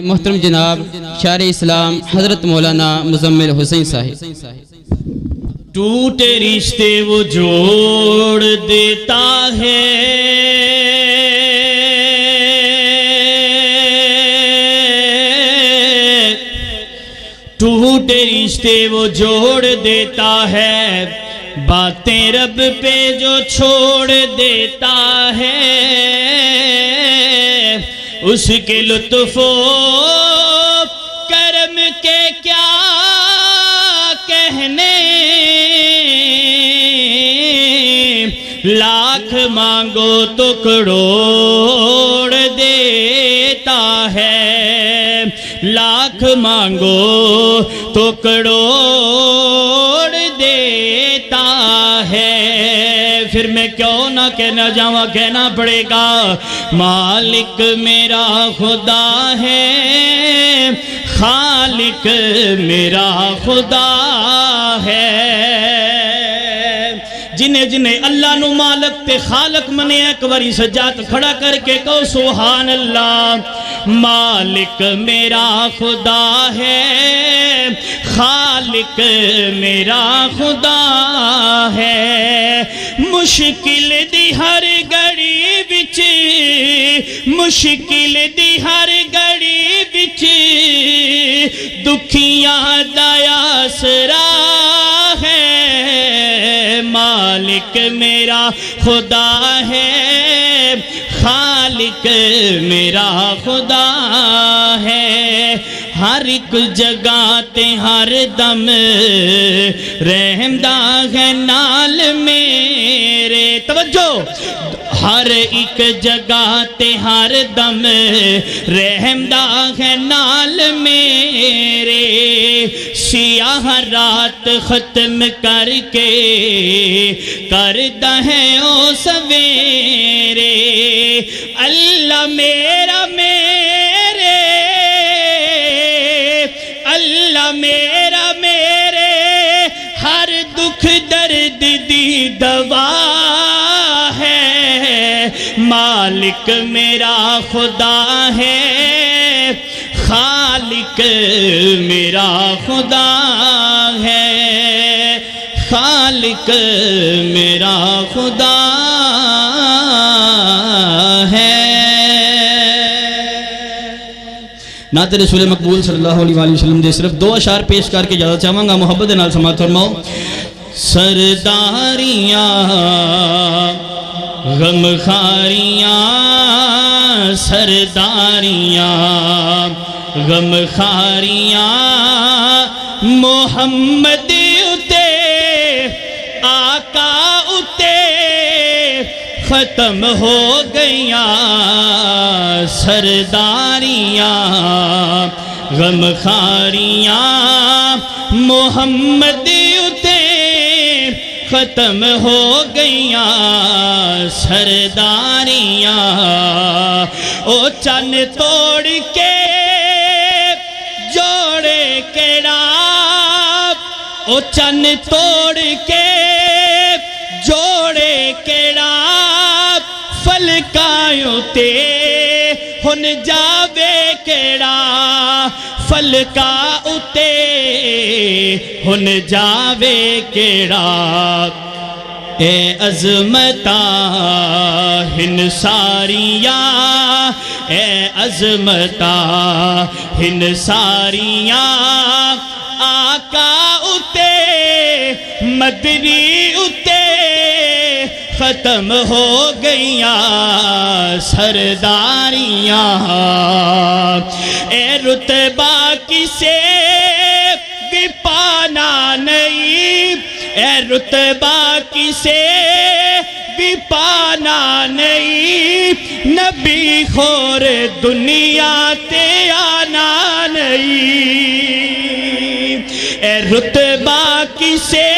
محترم جناب شارع اسلام حضرت مولانا مزمل حسین صاحب۔ ٹوٹے رشتے وہ جوڑ دیتا ہے، ٹوٹے رشتے وہ جوڑ دیتا ہے، باتیں رب پہ جو چھوڑ دیتا ہے، اس کے لطف و کرم کے کیا کہنے، لاکھ مانگو تو کروڑ دیتا ہے، لاکھ مانگو تو کروڑ دیتا ہے۔ پھر میں کیوں نہ کہنا جاؤں، کہنا پڑے گا، مالک میرا خدا ہے، خالق میرا خدا ہے۔ جنہیں جنہیں اللہ نو مالک تے خالق منے ایک باری سجاد کھڑا کر کے کہو سبحان اللہ۔ مالک میرا خدا ہے، خالق میرا خدا ہے، مشکل دی ہر گھڑی بچ، مشکل دی ہر گھڑی بچ، دکھیاں دا آسرا ہے، مالک میرا خدا ہے، خالق میرا خدا ہے، ہر ایک جگہ تے ہر دم رحمدہ ہے نال میرے، توجہ، ہر ایک جگہ تے ہر دم رحمدہ ہے نال میرے، سیاہ رات ختم کر کے کردہ ہے او سویرے، اللہ میرا میرے، اللہ میرا میرے، ہر دکھ درد دی دوا ہے، مالک میرا خدا ہے، خالق میرا خدا ہے، خالق میرا خدا ہے۔ نعت رسول مقبول صلی اللہ علیہ وآلہ وسلم دے صرف دو اشعار پیش کر کے اجازت چاہوں گا، محبت نال سماعت فرماؤ۔ سرداریاں غمخاریاں، سرداریاں غمخاریاں، محمد اتے آقا اتے ختم ہو گئیاں، سرداریاں غمخاریاں، محمد اتے ختم ہو گئیاں، سرداریاں، او چن توڑ کے جوڑے کیڑا، او چن توڑ کے جوڑے کیڑا، فلکایوں تے ہن جاوے کیڑا، فلکا اتے ہن جاوے کیڑا، اے عظمتاں ہن ساریاں، اے عظمتاں ہن ساریاں، آقا اتے مدنی اتے ختم ہو گئیاں، سرداریاں، اے رتبہ کسے بھی پانا نہیں، اے رتبہ کسے بھی پانا نہیں، نبی خور دنیا تے آنا نہیں، اے رتبہ کسے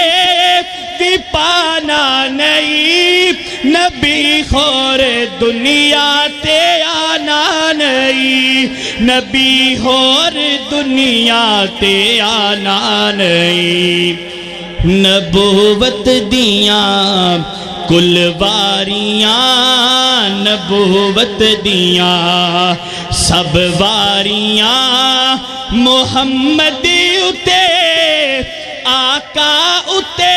بھی پانا نہیں، نبی خور دنیا تے آنا نہیں، نبی خور دنیا تے آنا نہیں، نبوت دیاں کل واریاں، نبوت دیاں سب واریاں محمد اتے آقا اتے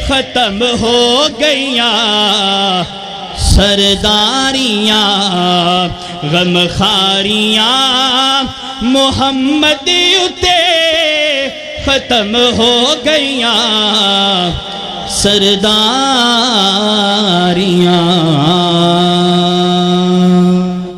ختم ہو گئیاں سرداریاں غمخاریاں محمد اتے ختم ہو گئیاں سرداریاں